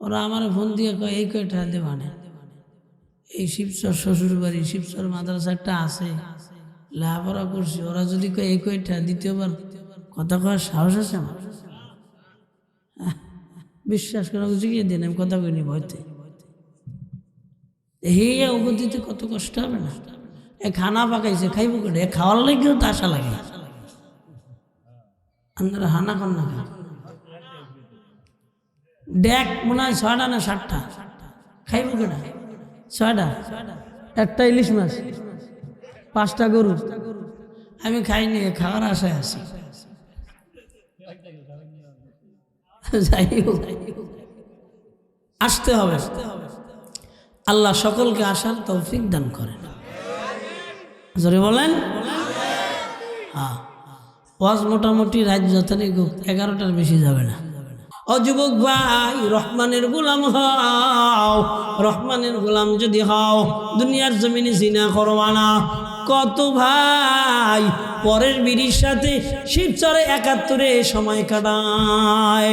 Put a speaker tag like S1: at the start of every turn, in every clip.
S1: ওরা আমার ফোন দিয়ে কয় এই কয়টা দেবানে এই শিবচর শ্বশুর বাড়ি শিবচর মাদ্রাসা একটা আছে লেখাপড়া করছি, ওরা যদি কয় এই কয়টা দ্বিতীয়বার কথা কওয়ার সাহস আছে আমার? বিশ্বাস করা জিগিয়ে দিন, আমি কথা কইনি ভয়তে। হে উপদিতে কত কষ্ট হবে না? এ খানা পাকাইছে খাইব কেটে, এ খাওয়ার লাগেও তো আশা লাগে। আপনারা হানা কর না খা ডেক মনে হয় 6টা না 7টা খাইব কেটা? 6টা, একটা ইলিশ মাছ, 5টা গরু। আমি খাইনি, খাওয়ার আশায় আছি। যাই হোক, আসতে হবে। আল্লাহ সকলকে আসার তৌফিক দান করেন। জোরে বলেন। হ্যাঁ, ওয়াজ মোটামুটি রাত যতই হোক 11টার বেশি যাবে না। ও যুবক ভাই, রহমানের গোলাম হও। রহমানের গোলাম যদি হও, দুনিয়ার জমিনে জিনা করবা না। কত ভাই পরের বিড়ির সাথে শিবচরে 71-এ সময় কাটায়।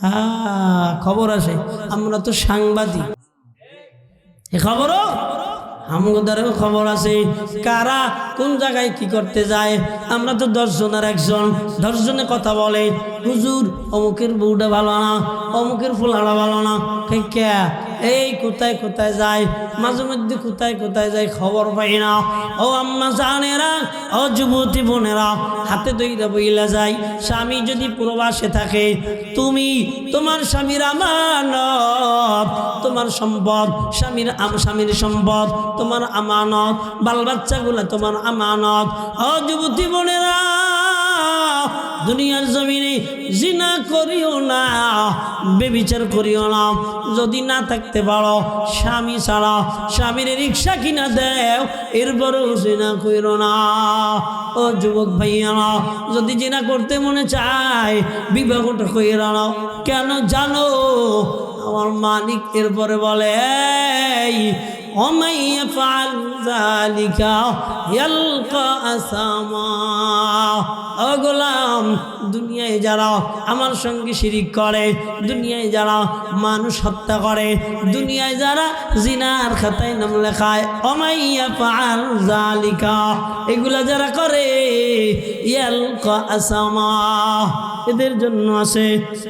S1: হ্যাঁ, খবর আছে, আমরা তো সাংবাদিক, এ খবরও আমাদেরও খবর আছে। কারা কোন জায়গায় কি করতে যায়, আমরা তো 10 জনের একজন, 10 জনে কথা বলে, হুজুর অমুকের বউটা ভালো না, অমুকের ফুলাটা ভালো না, কে এই কোথায় কোথায় যায়, মাঝে মধ্যে কোথায় কোথায় যায় খবর পাই না। ও আম্মা জানেরা, ও যুবতী বোনেরা, হাতে দইরা বইলা যায়। স্বামী যদি প্রবাসে থাকে, তুমি তোমার স্বামীর আমানত, তোমার সম্পদ, স্বামীর সম্পদ তোমার আমানত, বাল বাচ্চাগুলো তোমার আমানত। ও যুবতী বোনেরা, দুনিয়ার জমিনে জিনা করিও না, বেবিচার করিও না। যদি না থাকতে পারো, স্বামী ছাড়া স্বামীর রিক্সা কিনা দেও, এরপরেও জিনা করিও না। ও যুবক ভাইয়া, যদি জিনা করতে মনে চায়, বিবাহটা কইরা নাও। কেন জানো? আমার মালিক এরপরে বলে, এই ومن يفعل ذلك يلقى أثاما। ও গোলাম, দুনিয়ায় যারা আমার সঙ্গে শিরিক করে, দুনিয়ায় যারা মানুষ হত্যা করে, দুনিয়ায় যারা জিনার খাতায় নাম লেখায়, ومن يفعل ذلك, এগুলা যারা করে, يلقى أثاما, এদের জন্য আছে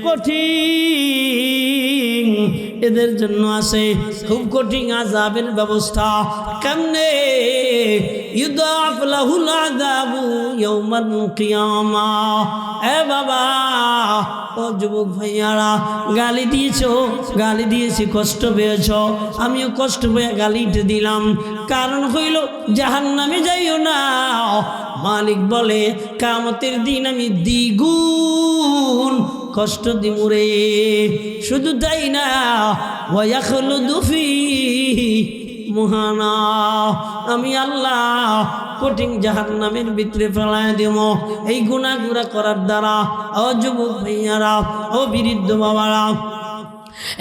S1: কঠিন, এদের জন্য আছে খুব কঠিন আযাবের ব্যবস্থা। কেমনে? ইউদাফ লাহুল আযাবু ইয়াউমাল কিয়ামাহ। এ বাবা, ও যুবক ভাইয়ারা, গালি দিয়েছো, গালি দিয়েছি, কষ্ট পেয়েছো, আমিও কষ্ট পেয়ে গালিতে দিলাম। কারণ হইল জাহান্নামে যাইও না। মালিক বলে, কিয়ামতের দিন আমি দ্বিগুণ কষ্ট দিমুরে। শুধু তাই না, ওয়ায়াখলুদু ফীহি মুহানা, আমি আল্লাহ কঠিন জাহান্নামের ভিতরে ফেলায় দেব এই গুনাহগুলা করার দ্বারা। ও যুবক ভাইয়ারা, ও বৃদ্ধ বাবারা,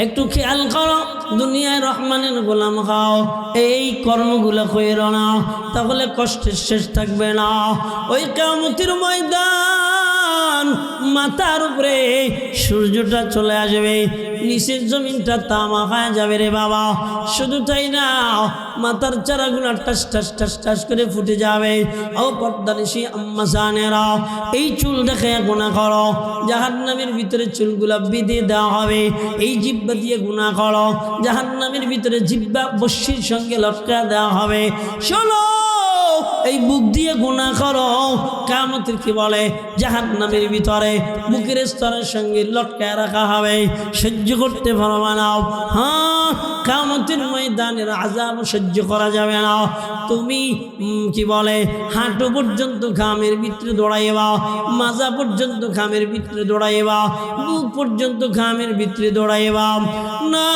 S1: একটু খেয়াল করো। দুনিয়ায় রহমানের গোলাম খাও, এই কর্মগুলো কইরো না, তাহলে কষ্টের শেষ থাকবে না। ওই কিয়ামতের ময়দান, মাথার উপরে সূর্যটা চলে আসবে, নিচের জমিনটা তামা হয়ে যাবে রে বাবা। শুধু তাই না, মাথার চারাগুলো টাস টাস টাস টাস করে ফুটে যাবে। ও পর্দানিশি আম্মা জানেরা, এই চুল দেখে গুনাহ করো, জাহান্নামের ভিতরে চুলগুলা বেঁধে দেওয়া হবে। এই জিহ্বা দিয়ে গুনাহ করো, জাহান্নামের ভিতরে জিহ্বা বস্যির সঙ্গে লটকা দেওয়া হবে। শোনো, এই বুক দিয়ে গুনাহ করো, কিয়ামতের কি বলে, জাহান্নামের ভিতরে বুকের স্তরের সঙ্গে লটকায় রাখা হবে। সহ্য করতে পারবে না। হ্যাঁ, কিয়ামতের ময়দানের আযাব সহ্য করা যাবে না। তুমি কি বলে, হাঁটু পর্যন্ত ঘামের ভিতরে দৌড়াইবা, মাজা পর্যন্ত ঘামের ভিতরে দৌড়াইবা, বুক পর্যন্ত ঘামের ভিতরে দৌড়াইবা না,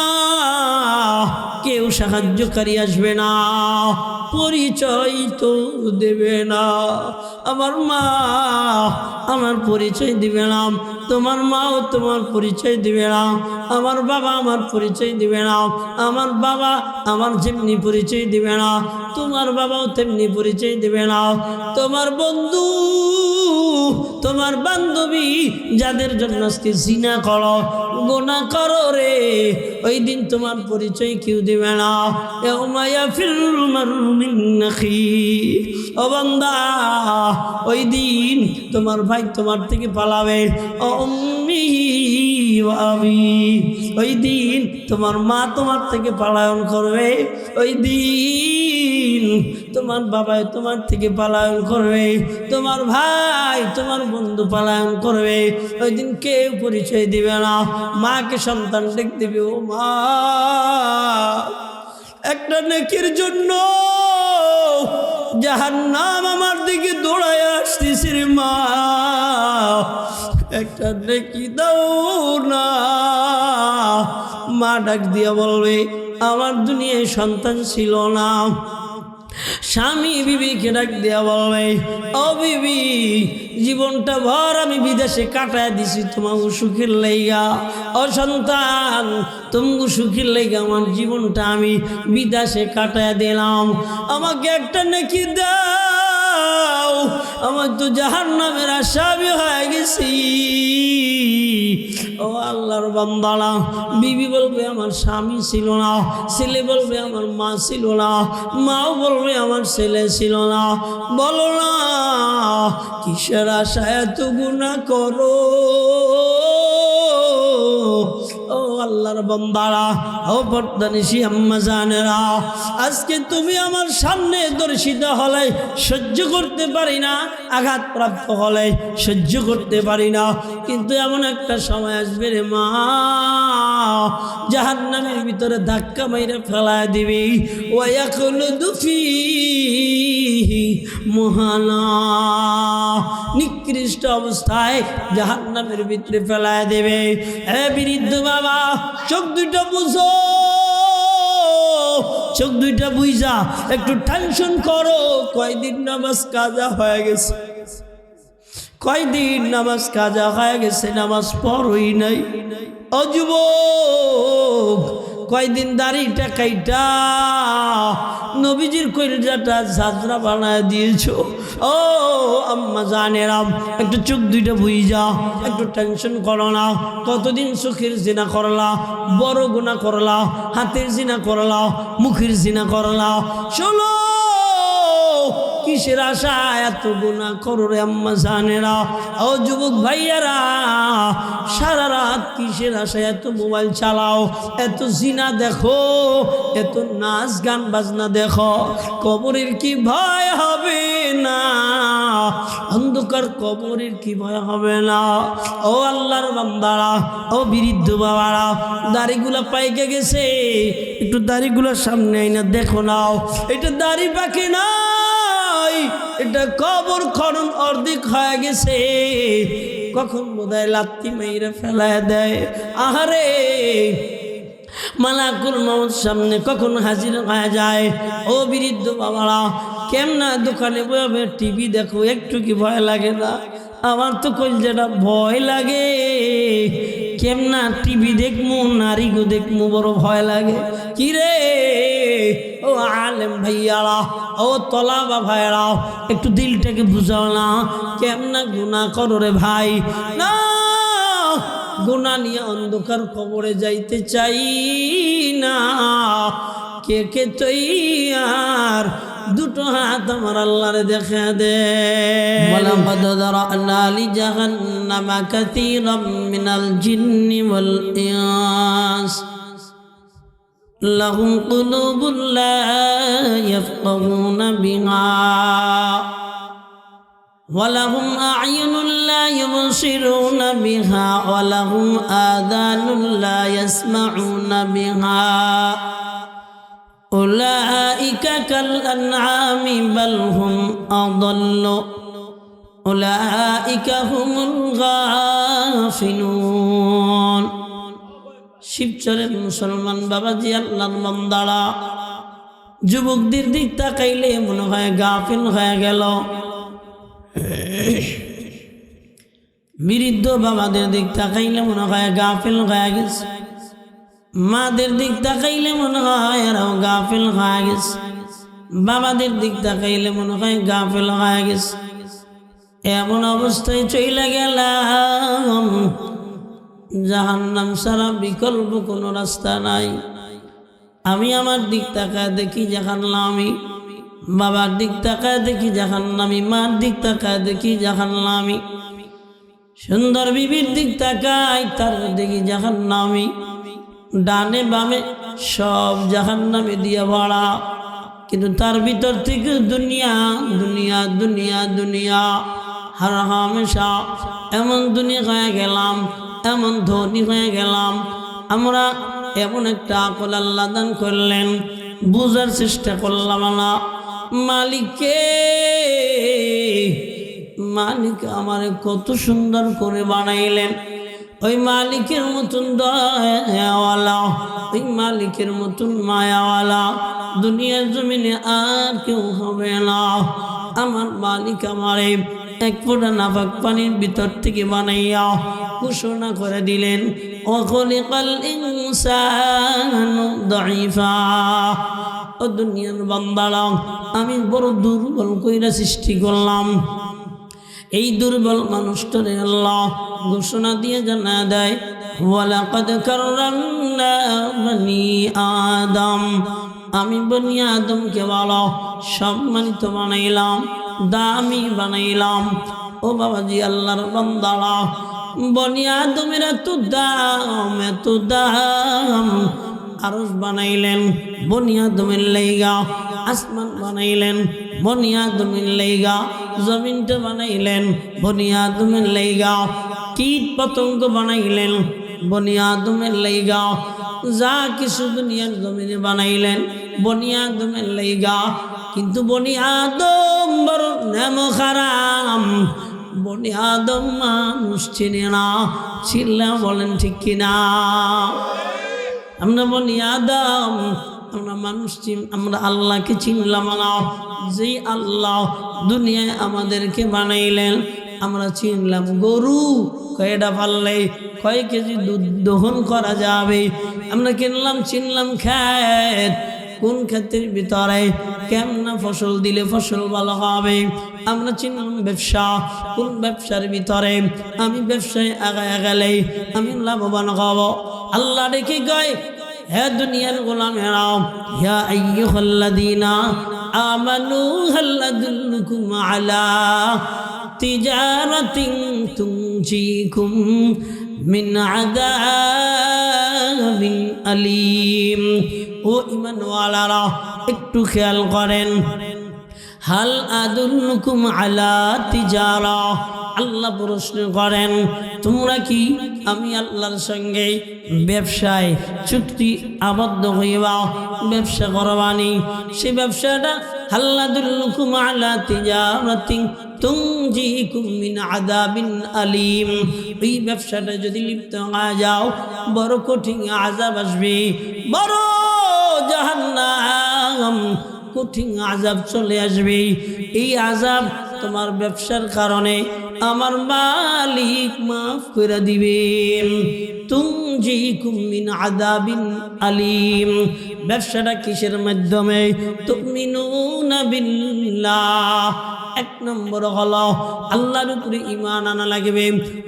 S1: কেউ সাহায্যকারী আসবে না, পরিচয় তো দেবে না। আমার মা আমার পরিচয় দিবে না, তোমার মাও তোমার পরিচয় দিবে না, আমার বাবা আমার পরিচয় দিবে না, আমার বাবা আমার যেমনি পরিচয় দিবে না, তোমার বাবাও তেমনি পরিচয় দিবে না। তোমার বন্ধু, তোমার বান্ধবী, যাদের জন্য আজকে জিনা করো, গুনাহ করো রে, ওই দিন তোমার পরিচয় কেউ দিবে না। ইয়াউমা ইয়াফিরুল মারউ মিন আখি, ও বান্দা ওই দিন তোমার ভাই তোমার থেকে পালাবে। ও উম্মি ওয়া আবি, ওই দিন তোমার মা তোমার থেকে পলায়ন করবে। ওই দিন তোমার বাবা তোমার থেকে পলায়ন করবে, তোমার ভাই তোমার বন্ধু পলায়ন করবে। ওই দিন কেউ পরিচয় দিবে না। মাকে সন্তান ডেকে দিবে, ও মা একটা নেকির জন্য জাহান্নাম আমার দিকে দৌড়ায় আসতেছে রে মা, একটা নেকি দাও না। মা ডাক দিয়া বলবে, আমার দুনিয়ায় সন্তান ছিল না। স্বামী বিবিকে ডাক দিয়া বলবে, ও বিবি জীবনটা ভর আমি বিদেশে কাটায় দিছি তোমার সুখের লাইগা। ও সন্তান তুমি সুখের লাইগা আমার জীবনটা আমি বিদেশে কাটায় দিলাম, আমাকে একটা নেকি দাও, আমার তো জাহান্নামের আসামি হয়ে গেছি। ও আল্লাহর বান্দারা, বিবি বলবে আমার স্বামী ছিল না, ছেলে বলবে আমার মা ছিল না, মাও বলবে আমার ছেলে ছিল না। বলো না কিসের আশায় এত গুনাহ করো? ও আল্লাহর বান্দারা, ও পর্দানিশী আম্মা জানেরা, আজকে তুমি আমার সামনে দর্শিত হলে সহ্য করতে পারি না, আঘাতপ্রাপ্ত হলে সহ্য করতে পারি না, কিন্তু এমন একটা সময় আসবে রে মা, জাহান্নামের ভিতরে ধাক্কা মাইরে ফেলায় দিবি। ওয়ায়াকুলুদু ফীহি মুহানা, নিকৃষ্ট অবস্থায় জাহান্নামের ভিতরে ফেলায় দেবে। হে বৃদ্ধ বাবা, চোখ দুইটা বুঝো, চোখ দুইটা বুঝা একটু টেনশন করো। কয়দিন নামাজ কাজা হয়ে গেছে, কয়দিন নামাজ কাজা হয়ে গেছে, নামাজ পড়ই নাই। ও যুবক, কয়দিন দাড়িটা কাইটা নবীজির কলিজাটা ঝাঁঝরা বানায় দিয়েছো। ও আম্মা জানেরাম, একটু চোখ দুইটা বুঝা, একটু টেনশন করো না। কতদিন চোখের জিনা করলা, বড় গুনাহ করলা, হাতের জিনা করলা, মুখের জিনা করলা। শোনো কিসের আশা এত গুনাহ করো রে আম্মা জানেরা? ও যুবক ভাইয়ারা, সারা রাত কিসের আশা এত মোবাইল চালাও, এত জিনা দেখো, এত নাচ গান বাজনা দেখো? কবরের কি ভয় হবে না? অন্ধকার কবরের কি ভয় হবে না? ও আল্লাহর বান্দারা, ও বৃদ্ধ বাবারা, দাড়িগুলা পাইকে গেছে, একটু দাড়িগুলা সামনে আইনা দেখো নাও, এটা দাড়ি পাকে না, এটা কবর খনন অর্ধেক হয়ে গেছে। কখন বোধহয় লাত্তি মেরে ফেলায় দেয়। আহারে মালাকুল মউত সামনে কখন হাজির হয়ে যায়। ও বৃদ্ধ বাবারা, কেমনা দোকানে বসে টিভি দেখো, একটু কি ভয় লাগে না? আমার তো কলজাটা ভয় লাগে। কেমনা টিভি দেখমু, নারীগো দেখমু, বড় ভয় লাগে। কিরে ও আলেম ভাইয়ারা, ও তলাবা ভাইয়ারা, একটু দিলটাকে বুঝাও না, কেমনা গুনাহ করো রে ভাই। না, গুনাহ নিয়ে অন্ধকার কবরে যাইতে চাই না। কে কে তৈয়ার? দুটো হাত আমার আল্লাহরে দেখা দে। ওয়ালাকাদ যারানা লিজাহান্নামা কাসীরাম মিনাল জিন্নি ওয়াল ইনস লাহুম কুলুবুন লা ইয়াফকাহুনা বিহা ওয়া লাহুম আ'য়ুনুন লা ইউবসিরুনা বিহা ওয়া লাহুম আযানুন লা ইয়াসমাউনা বিহা উলাইকা কাল আনআমি বাল হুম আযাল্লু উলাইকা হুমুল গাফিলুন। শিবচরের মুসলমান বাবাজি, আল্লাহর বান্দারা, যুবকদের দিক তাকাইলে মনে হয় গাফিল হয়ে গেল, বৃদ্ধ বাবাদের দিক তাকাইলে মনে হয় গাফিল হয়ে গেছে, মাদের দিক তাকাইলে মনে হয় এরাও গাফিল হয়ে গেছে, বাবাদের দিক তাকাইলে মনে হয় গাফিল হয়ে গেছে। এমন অবস্থায় চলে গেলাম জাহান্নাম ছাড়া বিকল্প কোনো রাস্তা নাই। আমি আমার দিক তাকায় দেখি জাহান্নামী, বাবার দিক তাকায় দেখি জাহান্নামী, মার দিক তাকায় দেখি জাহান্নামী, সুন্দর বিবির দিক তাকায় তার দেখি জাহান্নামী, ডানে বামে সব জাহান্নামে দিয়া ভরা। কিন্তু তার ভিতর থেকে দুনিয়া দুনিয়া দুনিয়া দুনিয়া হর হামেশা এমন দুনিয়া হয়ে গেলাম, এমন ধনী হয়ে গেলাম। আমরা এমন একটা আকল আল্লাহ দান করলেন, বুঝার চেষ্টা করলাম না। মালিককে মালিক আমারে কত সুন্দর করে বানাইলেন। ওই মালিকের মতন দয়াওয়ালা, ওই মালিকের মতন মায়াওয়ালা দুনিয়ার জমিনে আর কেউ হবে না। আমার মালিক আমারে এক ফোঁটা নাপাক পানির ভিতর থেকে বানাইয়া ঘোষণা করে দিলেন, ওয়াখলিকাল ইনসানু দাঈফা। ও দুনিয়ার বান্দারা, আমি বড় দুর্বল কইরা সৃষ্টি করলাম। এই দুর্বল মানুষটারে আল্লাহ ঘোষণা দিয়ে জানা দেয়, ওয়ালাকাদ কাররামনা বনি আদম। আমি বনি আদমকে ভালো সম্মানিত বানাইলাম, দামি বানাইলাম। ও বাবাজি, আল্লাহর বান্দারা, বনি আদমের এত দাম, এত দাম। আরশ বানাইলেন বনি আদমের লাইগা, আসমান বানাইলেন বনি আদমের লাইগা, জমিনটা বানাইলেন বনি আদমের লাইগা, কীট পতঙ্গ বানাইলেন বনি আদমের লাইগা, যা কিছু দুনিয়ার জমিনে বানাইলেন বনি আদমের লাইগা। কিন্তু বনি আদম বড় নেমো খারাম, বনি আদম মানুষ চিনে না। চিল্লা বলেন ঠিক কিনা? আমরা বনি আদম, আমরা মানুষ আমরা আল্লাহকে চিনলাম না। যেই আল্লাহ দুনিয়ায় আমাদেরকে বানাইলেন, আমরা চিনলাম গরু কয়টা পারলে কয় কেজি দুধ দহন করা যাবে। আমরা চিনলাম ক্ষেত, কোন ক্ষেতের ভিতরে কেমন ফসল দিলে ফসল ভালো হবে। আমরা চিনলাম ব্যবসা, কোন ব্যবসার ভিতরে আমি ব্যবসায় আগায় গেলে আমি লাভবান হব। আল্লাহ ডেকে কয়, হে দুনিয়ার গোলামেরা, ইয়া আইয়ুহাল্লাযীনা আমানু হাল আদুল্লুকুম আলা তিজারাতিন তুনজিকুম মিন আযাবিন আলীম। ও ঈমানওয়ালারা, একটু খেয়াল করেন। হাল আদুল্লুকুম আলা তিজারা, আল্লাহ প্রশ্ন করেন, তোমরা কি আমি আল্লাহর সঙ্গে ব্যবসায় চুক্তি আবদ্ধ হইবা, ব্যবসা করবানি? সেই ব্যবসাটা হাল আদুল্লুকুম আলা তিজারাতিন তুনজিকুম মিন আযাবিন আলীম। এই ব্যবসাটা যদি লিপ্ত হয়ে যাও, বড় কঠিন আযাব আসবে, বড় জাহান্নাম, কঠিন আযাব চলে আসবে। এই আযাব তোমার ব্যবসার কারণে আমার মালিক মাফ করে দিবেন। তুনজিকুম মিন আযাবিন আলীম। ব্যবসাটা কিসের মাধ্যমে? তুমিনুনা বিল্লাহ। এক নম্বর হলো আল্লাহর উপরে ঈমান আনা লাগবে,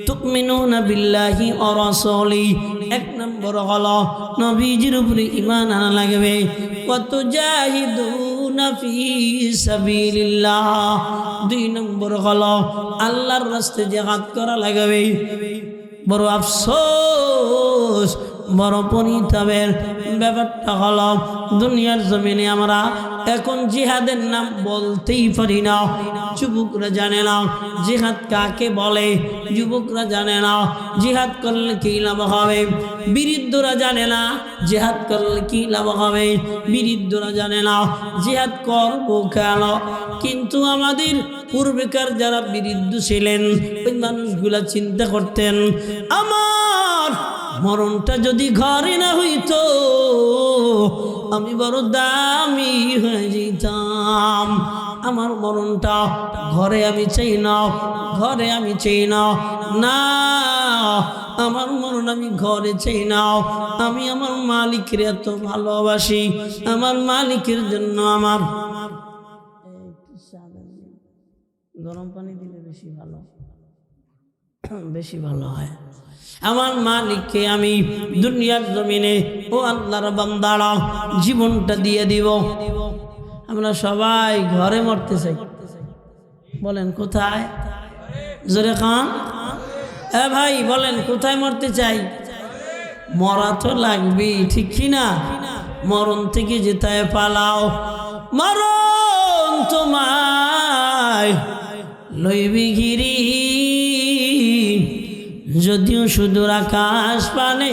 S1: তুমিনুনা বিল্লাহি ওয়া রাসূলিহি। এক নম্বর হলো নবীজির উপরে ঈমান আনা লাগবে, ওয়া তুজাহিদুনা ফি সাবিলিল্লাহ। দুই নম্বর হলো আল্লাহর রাস্তায় জিহাদ করা লাগবে। বড় আফসোস, বড় পরিতাপের ব্যাপারটা হলো দুনিয়ার জমিনে আমরা এখন জিহাদের নাম বলতেই পারি না। যুবকরা জানে না জিহাদ কাকে বলে, যুবকরা জানে না জিহাদ করলে কি লাভ হবে, বৃদ্ধরা জানে না জিহাদ করলে কি লাভ হবে, বৃদ্ধরা জানে না জিহাদ করবো কেন। কিন্তু আমাদের পূর্বেকার যারা বৃদ্ধ ছিলেন, ওই মানুষগুলা চিন্তা করতেন, আমার মরণটা যদি ঘরে না হইতো আমি বড় দামি হয়ে যেতাম। আমার মরণটা ঘরে আমি চাই না, ঘরে আমি চাই না, না আমার মরণ আমি ঘরে চাই না। আমি আমার মালিকের এত ভালোবাসি, আমার মালিকের জন্য আমার গরম পানি দিলে বেশি ভালো। বেশি ভালো হয়। আমার মালিককে আমি দুনিয়ার জমিনে ও আল্লাহর বান্দারা জীবনটা দিয়ে দিব। আমরা সবাই ঘরে মরতে চাই, বলেন কোথায়? জোরে খান এ ভাই, বলেন কোথায় মরতে চাই? মরা তো লাগবেই, ঠিক কিনা? মরণ থেকে যেতায় পালাও, মরণ তোমায় লইবি গিরি। যদিও সুদূর আকাশ পানে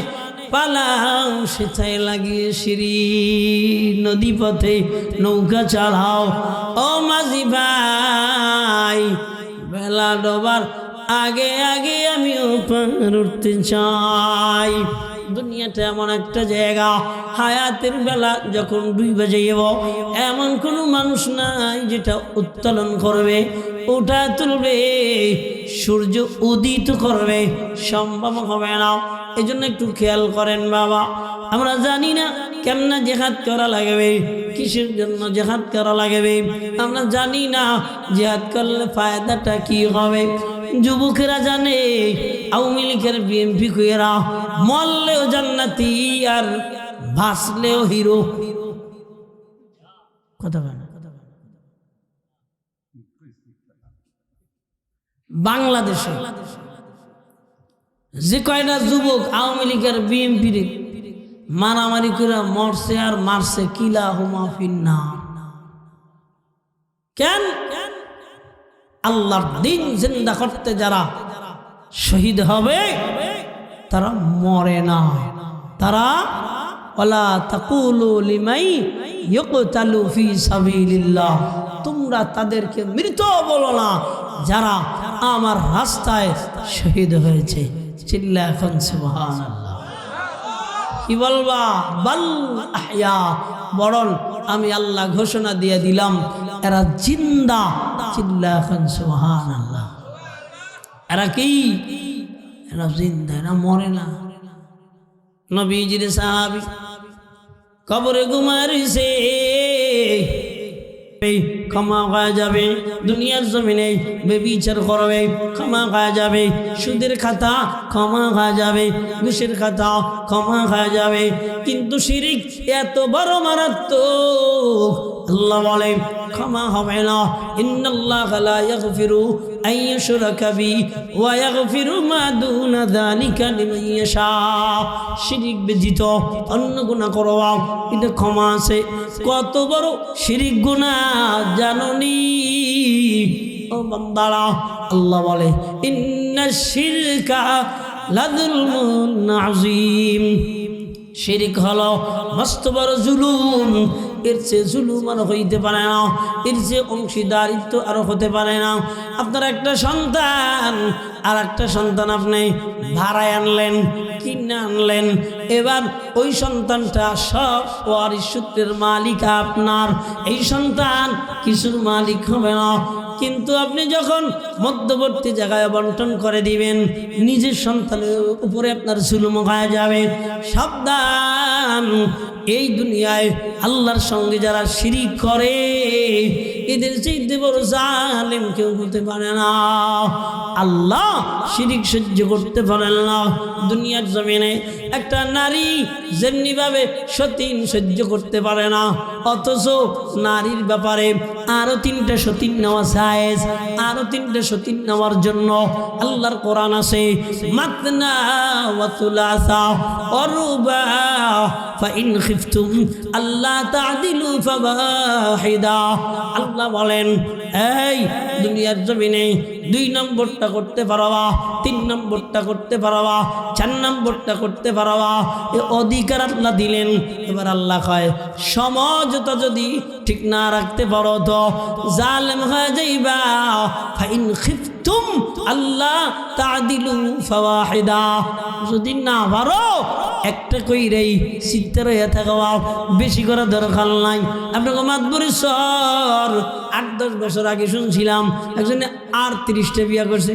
S1: পালাও, সেথায় লাগিয়ে সিঁড়ি। নদী পথে নৌকা চালাও ও মাঝি ভাই, বেলা ডোবার আগে আগে আমিও পার উঠতে চাই। দুনিয়াটা এমন একটা জায়গা, হায়াতের বেলা যখন 2 বাজে যাব, এমন কোনো মানুষ নাই যেটা উত্তোলন করবে, ওটা তুলবে, সূর্য উদিত করবে, সম্ভব হবে না। এই জন্য একটু খেয়াল করেন বাবা, আমরা জানি না কেমনে জিহাদ করা লাগবে, কিসের জন্য জিহাদ করা লাগবে, আমরা জানি না জিহাদ করলে ফায়দাটা কি হবে। যুবকেরা জানে, আওয়ামী লীগের বিএনপি কুয়েরা মরলেও জান্নাতি আর ভাসলেও হিরো। কথা বলেন। বাংলাদেশে যে কয়টা যুবক আওয়ামী লীগের বিএনপির মারামারি করে মরছে আর মারছে, কিলা হুমা ফিন্নার। কেন? আল্লাহর দিন জিন্দা করতে যারা শহীদ হবে তারা মরে না। তারা ওয়ালা তাকুলু লিমাই ইয়ুকতালু ফি সাবিলিল্লাহ, তোমরা তাদেরকে মৃত বলো না যারা আমার রাস্তায় শহীদ হয়েছে। চিল্লা এখন সুবহানাল্লাহ। কি বলবা? বাল আহইয়া, বরং আমি আল্লাহ ঘোষণা দিয়ে দিলাম এরা জিন্দা। চিল্লা এখন সুবহানাল্লাহ। এরা কি? এরা জিন্দা, এরা মরে না। নবীজির সাহাবী কবরে ঘুমাইছে, ক্ষমা হয়ে যাবে। দুনিয়ার জমিনে বেবিচার করবে, ক্ষমা হয়ে যাবে। সুদের খাতা ক্ষমা হয়ে যাবে, ঘুষের খাতা ক্ষমা হয়ে যাবে। কিন্তু শিরিক এত বড় মারাত্মক, আল্লাহ বলে ক্ষমা হবে না। ইন্নাল্লাহা লা ইয়াগফিরু আন ইউশরাকা বিহি ওয়া ইয়াগফিরু মা দুনা যালিকা লিমান ইয়াশা। শিরিক ব্যতীত অন্য গুনাহ করবা, এটা ক্ষমা আছে। কত বড় শিরিক গুনাহ জানোনি ও বান্দারা? আল্লাহ বলে ইন্নাশ শিরকা লাযুলমুন আযীম। শিরিক হলো মস্ত বড় জুলুম, এর চেয়ে জুলুম আর হইতে পারে না, এর চেয়ে অংশীদারিত্ব আরো হতে পারে না। আপনার একটা সন্তান আর একটা সন্তান আপনি ভাড়ায় আনলেন, কিনে আনলেন, এবার ওই সন্তানটা সব ওয়ারিশ সূত্রের মালিক আপনার। এই সন্তান কিছুর মালিক হবে না। কিন্তু আপনি যখন মধ্যবর্তী জায়গায় বন্টন করে দিবেন, নিজের সন্তানের উপরে আপনার জুলুম হয়ে যাবে। সাবধান, এই দুনিয়ায় আল্লাহর সঙ্গে যারা শিরিক করে এদের চাইতে বড় জালেম কেউ হতে পারে না। আল্লাহ শিরিক সহ্য করতে পারেন না। দুনিয়ার জমিনে একটা নারী যেমনিভাবে সতীন সহ্য করতে পারে না, অথচ নারীর ব্যাপারে আরো 3টা সতীন নেওয়া জায়েজ। আরো 3টা সতীন নেওয়ার জন্য আল্লাহর কোরআন আছে, মাতনা ওয়া তুলাসা ওয়া রুবা ফাইন খিফতুম আল্লাহ তা'দিলু ফাওয়াহিদা। আল্লাহ বলেন, এই দুনিয়ার জমিনে 2 নম্বরটা করতে পারবা, 3 নম্বরটা করতে পারবা, 4 নম্বরটা করতে পারবা, এই অধিকার আল্লাহ দিলেন। এবার আল্লাহ কয় সমঝোতা যদি ঠিক না রাখতে পারো তো জালেম হয়ে যাইবা। ফাইন খিফতুম আল্লাহ তা'দিলু ফাওয়াহিদা, যদি না পারো একটা কইরেই চিত্তার হয়ে থাকবা, বেশি করা দরকার নাই। আপনাকে মাতবুরি সর 8-10 বছর আগে শুনছিলাম একজনে 38টা বিয়া করছে।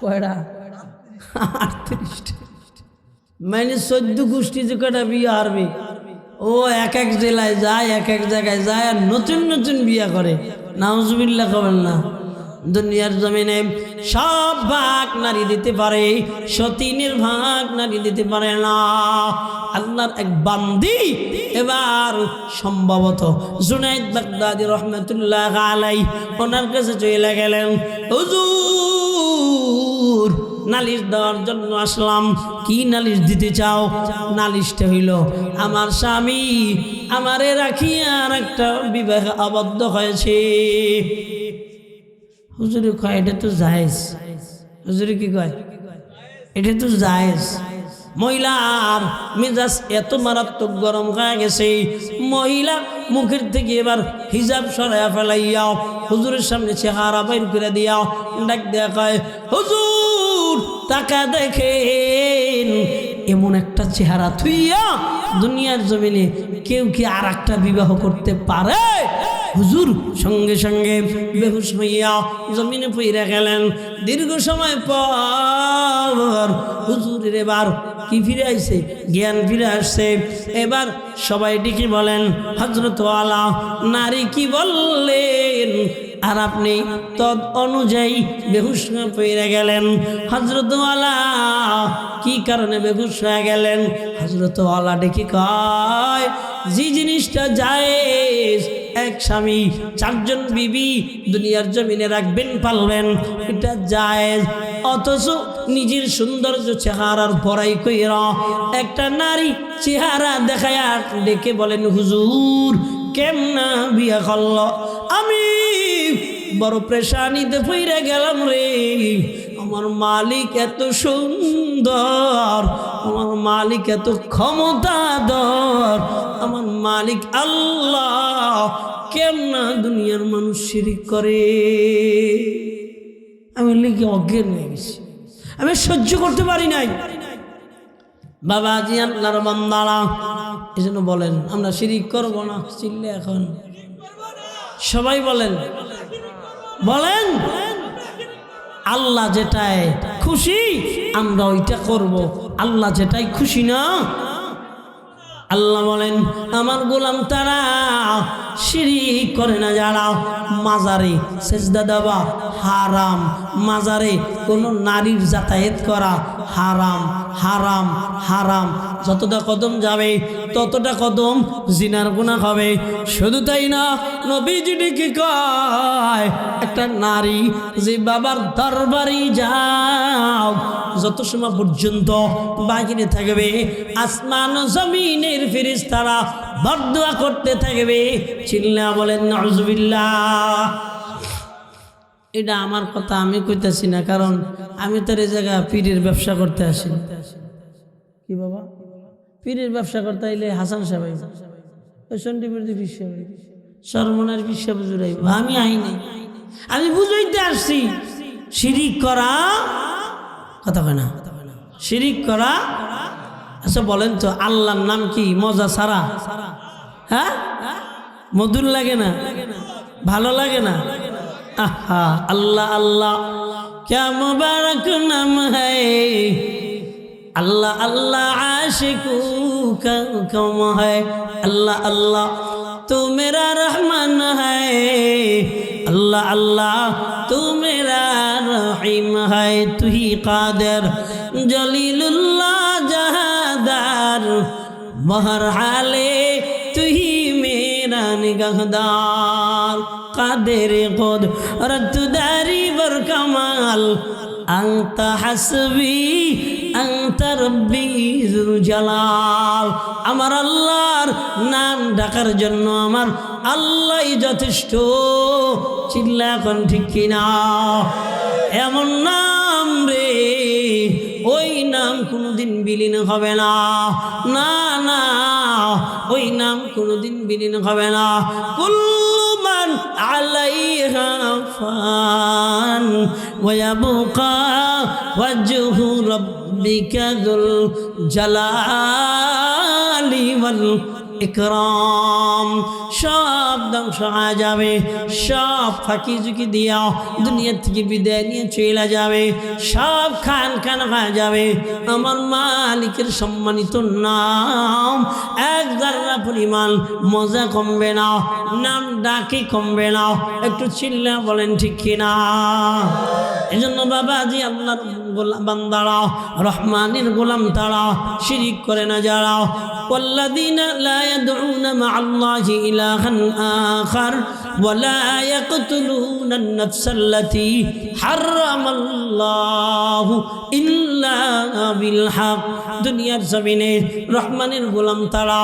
S1: কয়টা? 38টা, মানে 14 গোষ্ঠী যে কয়টা বিয়া হারবে। ও এক এক জেলায় যায়, এক এক জায়গায় যায় আর নতুন নতুন বিয়া করে। নাউজুবিল্লাহ কবেন না। দুনিয়ার জমিনে সব ভাগ নারী দিতে পারে, সতীনের ভাগ নারী দিতে পারে না। আল্লাহর এক বান্দি এবার সম্ভবত জুনাইদ বাগদাদি রহমতুল্লাহ আলাইহি ওনার কাছে চলে গেলেন, হুজুর নালিশ দেওয়ার জন্য আসলাম। কি নালিশ দিতে চাও? নালিশটা হইল, আমার স্বামী আমারে রাখিয়া আর একটা বিবাহ আবদ্ধ হয়েছে। হুজুরে কয় এটা তো জায়েজ। হুজুরে কি কয়? এটা তো জায়েজ। মহিলার মেজাজ এত মারাত্মক গরম হয়ে গেছে, মহিলা মুখের থেকে এবার হিজাব সরাইয়া ফেলাইয়া হুজুরের সামনে চেহারা বাইর করে দিয়া ডাক দেয়া কয়, হুজুর টাকা দেখেন, এমন একটা চেহারা থুইয়া দুনিয়ার জমিনে কেউ কি আর একটা বিবাহ করতে পারে? হুজুর সঙ্গে সঙ্গে বেহুশ হইয়া জমিনে পইরা গেলেন। দীর্ঘ সময় পর হুজুরের এবার কি ফিরে আইছে? জ্ঞান ফিরে আসছে। এবার সবাই ডেকে বলেন, হযরত ওয়ালা নারী কি বললেন? আর আপনি তদ অনুযায়ী বেহুশ হয়ে পড়ে গেলেন। হযরত ওয়ালা কি কারণে বেহুশ হয়ে গেলেন? হযরত ওয়ালা ডেকে কয়, যে জিনিসটা জায়েজ, এক স্বামী চারজন বিবি দুনিয়ার জমিনে রাখবেন পালবেন, এটা জায়েজ। অথচ নিজের সৌন্দর্য চেহারার বড়াই কইরা একটা নারী চেহারা দেখায়া ডেকে বলেন, হুজুর কেমনা বিয়া করল? আমি বড় প্রেশানিতে পইরা গেলাম রে। আমার মালিক এত সুন্দর, আমার মালিক এত ক্ষমতাধর, আমার মালিক আল্লাহ, কেমনা দুনিয়ার মানুষ শিরিক করে? আমি লিখে অজ্ঞান হয়ে গেছি, আমি সহ্য করতে পারি নাই। বাবাজি আল্লাহর বান্দারা এই জন্য বলেন আমরা শিরিক করব না। চিল্লে এখন সবাই বলেন, বলেন আল্লাহ যেটায় খুশি আমরা ওইটা করব, আল্লাহ যেটাই খুশি না। আল্লাহ বলেন আমার গোলাম তারা শিরিক করে না যারা মাজারে সেজদা দেওয়া হারাম, মাজারে কোনো নারীর যাতায়াত করা হারাম, হারাম, হারাম। যতটা কদম যাবে ততটা কদম জিনার গুনাহ হবে। শুধু তাই না, নবীজি কি কয়, একটা নারী যে বাবার দরবারে যাও যত সময় পর্যন্ত বাহিরে থাকবে, আসমান জমিনের ফেরেশতারা বরদোয়া করতে থাকবে। চিল্লা বলেন নাউজুবিল্লাহ। এটা আমার কথা আমি কইতেছি না, কারণ আমি তো এই জায়গা পীরের ব্যবসা করতে আসি। কি বাবা, পীরের ব্যবসা করতে আইলে হাসান সাহেব সরমনার বিশ্ব বুঝাই, আমি আই নাই, আমি বুঝাইতে আসছি শিরিক করা কথা কয় না, শিরিক করা। আচ্ছা বলেন তো আল্লাহর নাম কি মজা সারা? হ্যাঁ, মধুর লাগে না? ভালো লাগে না? আহা আল্লাহ আল্লাহ क्या मुबारक नाम है, अल्लाह अल्लाह आशिकू का कम है, अल्लाह अल्लाह तू मेरा रहमान है, अल्लाह अल्लाह तू मेरा रहीम है, तू ही कादिर जलीलुल्लाह जहादार बहर हाले तू ही मेरा निगहदार, कादिर खुद रद्दारी बर कमाल अंता हसबी अंता रब्बी जुल जलाल। আমার আল্লাহর নাম ডাকার জন্য আমার আল্লাহই যথেষ্ট। চিল্লা এখন ঠিক কিনা? এমন নাম রে, ওই নাম কোনোদিন বিলীন হবে না, না না, ওই নাম কোনোদিন বিলীন হবে না। কুল্লু মান আলাইহা ফান ওয়া ইয়াবকা ওয়াজহু রাব্বিকা যুল জালালি ওয়াল ইকরাম সব ধ্বংস হয়ে যাবে, সব ফাঁকি ঝুঁকি দিয়া দুনিয়া থেকে বিদায় নিয়ে চলে যাবে, সব খান হয়ে যাবে। আমার মালিকের সম্মানিত নাম এক জাররা পরিমাণ মজা কমবে না, নাম ডাকি কমবে না। একটু চিল্লা বলেন ঠিক কিনা? এজন্য বাবাজি আল্লাহর বান্দারা, রহমানের গোলাম তারা, শিরিক করে না যারা, والذين لا يدعون مع الله إلها آخر ولا يقتلون النفس التي حرم الله إلا بالحق। দুনিয়ার জমিনে রহমানের গোলাম তারা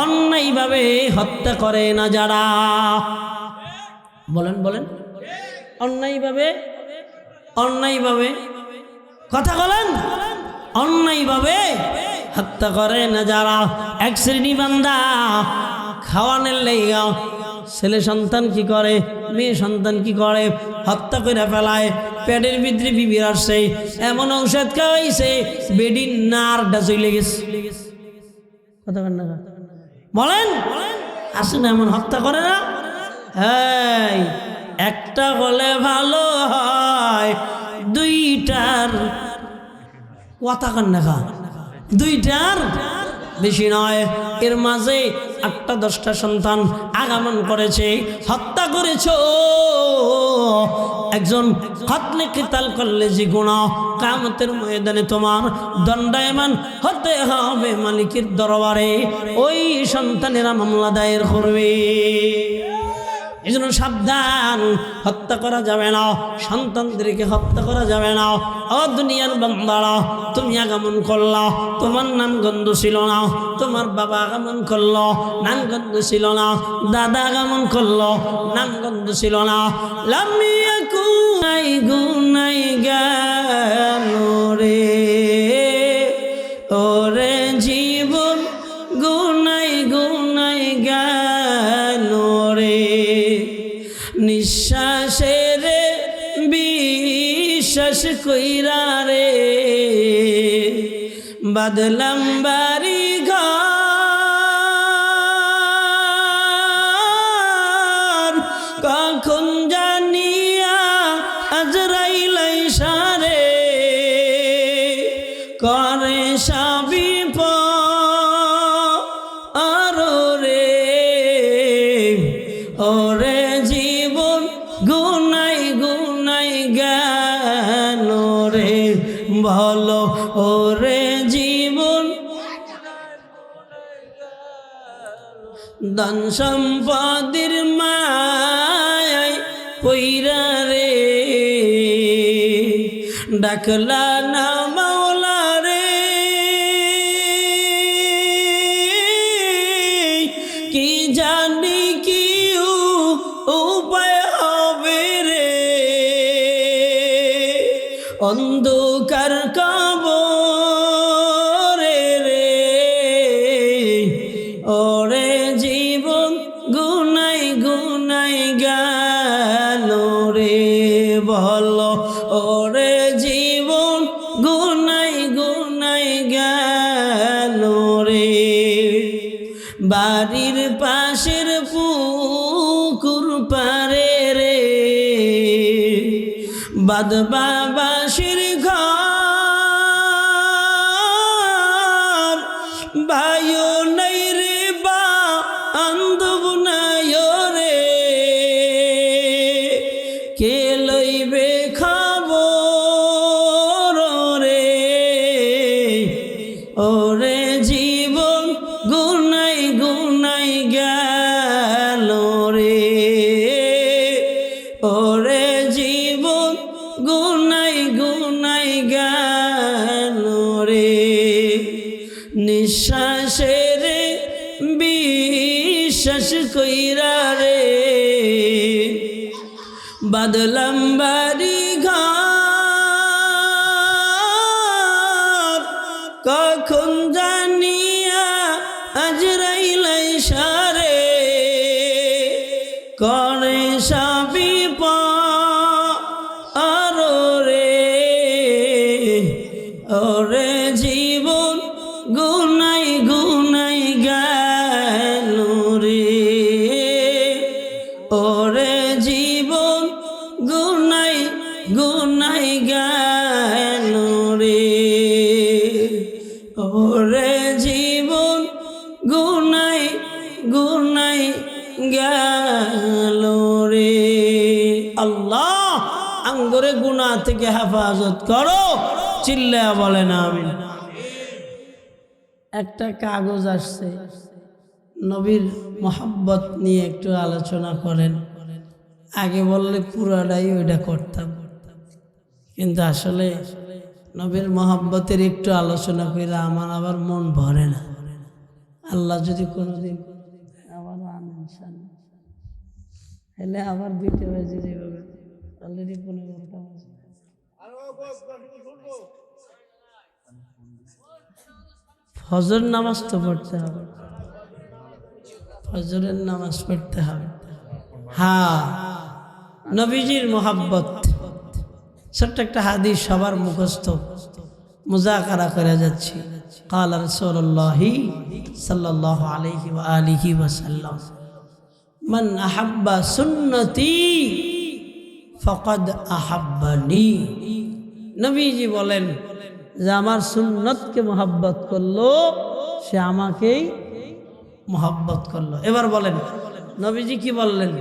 S1: অন্যায়ভাবে হত্যা করে না যারা, বলেন বলেন, অন্যায়ভাবে কথা বলেন, অন্যায়ভাবে হত্যা করে না যারা। এক শ্রেণী বান্দা খাওয়ানোর লেগা ছেলে সন্তান কি করে, মেয়ে সন্তান কি করে, হত্যা করে ফেলায়। পেটের ভিতরে বিবির আসছে, এমন ঔষধ খাওয়াইছে বেডির নারটা চলে গেছে। কথা বলেন, আসে না এমন হত্যা করে না? এই একটা হলে ভালো হয়, দুইটার কথা কন্যা খা, দুইটার বেশি নয়। এর মাঝে 8-10টা সন্তান আগমন করেছে, হত্যা করেছ। একজন কতলে কিতাল করলে যে গুনাহ, কিয়ামতের ময়দানে তোমার দণ্ডায়মান হতে হবে মালিকের দরবারে। ওই সন্তানেরা মামলা দায়ের করবে। এজন্য সাবধান, হত্যা করা যাবে না, সন্তানদেরকে হত্যা করা যাবে না। ও দুনিয়ার বান্দারা, তুমি আগমন করলা, তোমার নাম গন্ধ ছিল না, তোমার বাবা আগমন করলো, নাম গন্ধ ছিল না, দাদা আগমন করলো, নাম গন্ধ ছিল না। লামিয়া গুনাই গুনাই গেল রে, ওরে জীবন গুনাই গুনাই গেল রে, নিঃশ্বাসের বিশ্বাস কইরা রে, বাদলাম বাড়ি ঘর, কখন জানিয়া আজরাইল আইসা রে, করে সবই রে, ওরে জীবন গুনাই গুনাই গেল রে, বলো ওরে জীবন ধন সম্পদের মায়ায় পইরা রে, ডাকলা না মাওলা রে, কি জানি কি উপায় হবে রে, অন্ধকার কবরে রে, ওরে জীবন গুনাই গুনাই গেল রে, বলো ওরে জীবন গুনাই গুনাই গেল রে। বাড়ির পাশের পুকুর পারে রে, বাদবা বাসির ঘর, ভাইও নাই রে বান্ধব নাই রে, কে লইবে খবর রে, ওরে জীবন গুনাই গুনাই গেল রে, ওরে জীবন গুনাই গুনাই গেল রে, নিঃশ্বাসের বিশ্বাস কইরা রে, বাদলাম বাড়ি ঘর, কখন জানিয়া আজরাইল আইসা রে, করে সবই রে, ওরে জীবন গুনাই গুনাই গেল গুনাই গুনাই গেল রে। আল্লাহ আঙ্গরে গুনাহ থেকে হেফাজত করো, চিল্লায়া বলেন আমিন। একটা কাগজ আসছে, নবীর মোহাব্বত নিয়ে একটু আলোচনা করেন। আগে বললে পুরাটাই ওইটা করতাম, কিন্তু আসলে নবীর মোহাব্বতের একটু আলোচনা করে আমার আবার মন ভরে না। আল্লাহ যদি কোনোদিন আবার আনেন এলে আবার 2টা বাজে যাবে, অলরেডি 15টা বাজে। ফজর নামাজ তো পড়তে হবে, ফজরের নামাজ পড়তে হবে। হ্যাঁ, নবীজির মোহাব্বত ছোট্ট একটা হাদিস সবার মুখস্থ, মুজাকারা করে যাচ্ছি। قال رسول الله صلى الله عليه وآله وسلم من أحب سنتي فقد أحبني। নবীজি বলেন যে আমার সুন্নতকে মোহাব্বত করলো সে আমাকেই মোহাব্বত করলো। এবার বলেন নবীজি কি বললেন?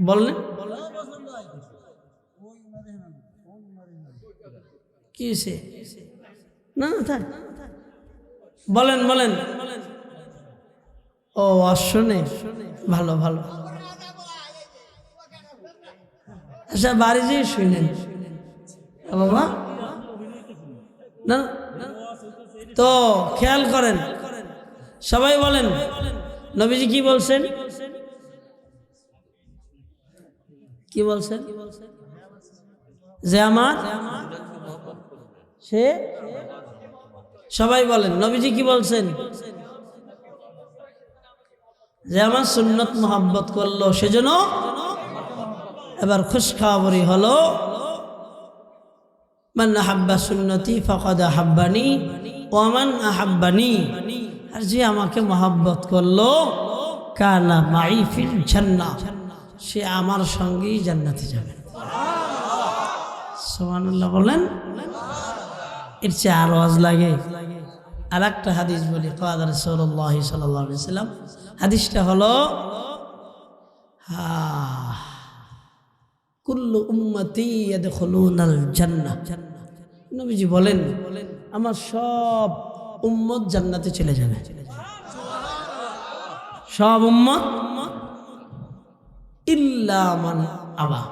S1: বললেন কি সে না থাক, বলেন বলেন। ও শুনে ভালো ভালো, আচ্ছা বাড়ি যেয়ে শুনেন বাবা না, তো খেয়াল করেন সবাই, বলেন নবীজি কি বলছেন? কি বলছেন? যে আমার সে, সবাই বলেন নবীজি কি বলছেন? যে আমার সুন্নত মোহাব্বত করলো সেজন্য। এবার খুশখবরি হলো মান আহাব্বা সুন্নতি ফাকাদ আহাব্বানি ওয়া মান আহাব্বানি, আর যে আমাকে মোহাব্বত করলো কানা মাই ফিল জান্নাহ, সে আমার সঙ্গেই জান্নাতে যাবে। সুবহানাল্লাহ বলেন। এর চেয়ে আরো আওয়াজ লাগে। আর একটা হাদিস বলি, ক্বাল রাসূলুল্লাহ সাল্লাল্লাহু আলাইহি ওয়াসাল্লাম, হাদিসটা হলো কুল্লু উম্মতি ইয়াদখুলুনাল জান্নাহ। নবীজি বলেন আমার সব উম্মত জান্নাতে চলে যাবে, সব উম্মত ইল্লা মান আবা,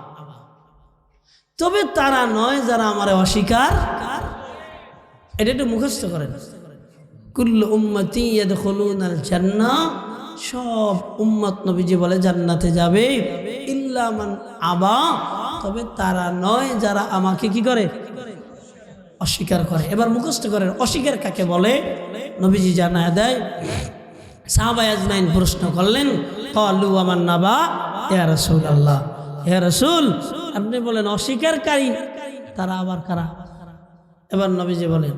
S1: তবে তারা নয় যারা আমারে অস্বীকার। এটা একটু মুখস্থ করেন। কুল্লু উম্মতি ইয়াদখুলুনাল জান্নাহ, সব উম্মত নবীজি বলে জান্নাতে যাবে, ইল্লা মান আবা, তবে তারা নয় যারা আমাকে কি করে? অস্বীকার করে। এবার মুখস্থ করেন অস্বীকার কাকে বলে? নবীজি জানায় দেয়। সাহাবা আজমাইন প্রশ্ন করলেন, ক্বালু আমান নাবা ইয়া রাসূলুল্লাহ, হে রাসূল আপনি বলেন অস্বীকারী তারা আবার কারা? এবার নবীজি বলেন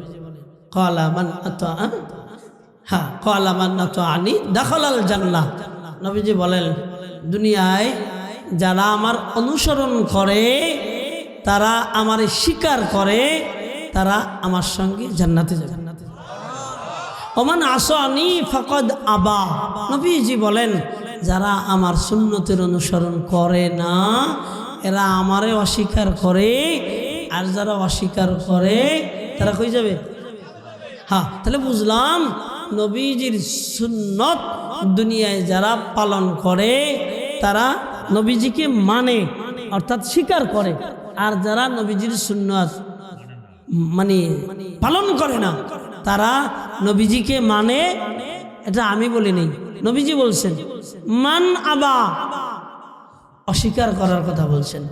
S1: ক্বালা মান আতা, হ্যাঁ ক্বালা মান আতানি দাখালাল জান্নাহ। নবীজি বলেন দুনিয়ায় যারা আমার অনুসরণ করে, তারা আমার স্বীকার করে, তারা আমার সঙ্গে জান্নাতে যাবে। ওমান আসানি ফাকাদ আবা, নবীজি বলেন যারা আমার সুন্নতের অনুসরণ করে না এরা আমারে অস্বীকার করে, আর যারা অস্বীকার করে তারা কই যাবে? হ্যাঁ, তাহলে বুঝলাম নবীজির সুন্নত দুনিয়ায় যারা পালন করে তারা নবীজিকে মানে অর্থাৎ স্বীকার করে, আর যারা নবীজির সুন্নত মানে পালন করে না তারা নবীজিকে মানে। এটা আমি বলি নাই, নবীজি বলছেন মান আবা, অস্বীকার করার কথা বলছেন।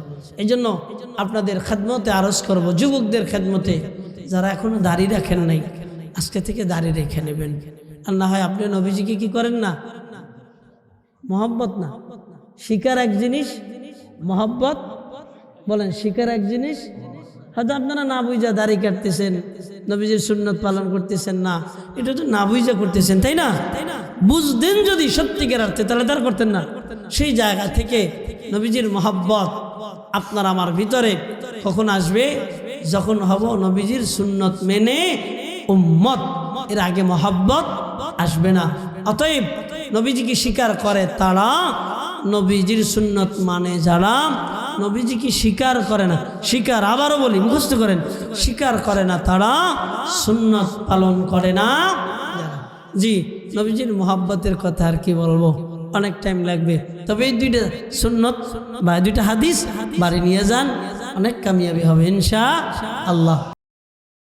S1: এই জন্য আপনাদের খেদমতে আরজ করব, যুবকদের খেদমতে, যারা এখনো দাড়ি রাখেন নাই আজকে থেকে দাড়ি রেখে নেবেন। আর না হয় আপনি নবীজিকে কি করেন না, মহব্বত না, শিকার এক জিনিস, মহব্বত বলেন শিকার এক জিনিস। হয়তো আপনারা না বুঝা দাড়ি কাটতেছেন, নবীজির সুন্নত পালন করতেছেন না, এটা তো না বুঝা করতেছেন, তাই না? বুঝতেন যদি সত্যিকার অর্থে তাহলে তার করতেন না। সেই জায়গা থেকে নবীজির মহব্বত আপনার আমার ভিতরে কখন আসবে? যখন হব নবীজির সুন্নত মেনে উম্মত। এর আগে মহব্বত আসবে না। অতএব নবীজিকে স্বীকার করে তারা, নবীজির সুন্নত মানে যারা, নবীজিকে স্বীকার করে না, স্বীকার আবারও বলি মুখস্থ করেন, স্বীকার করে না তারা, সুন্নত পালন করে না যারা। জি, নবীজির মোহাব্বতের কথা আর কি বলবো, অনেক টাইম লাগবে। তবে এই দুইটা সুন্নত বা দুইটা হাদিস বাড়ি নিয়ে যান, অনেক কামিয়াবি হবে ইনশাআল্লাহ।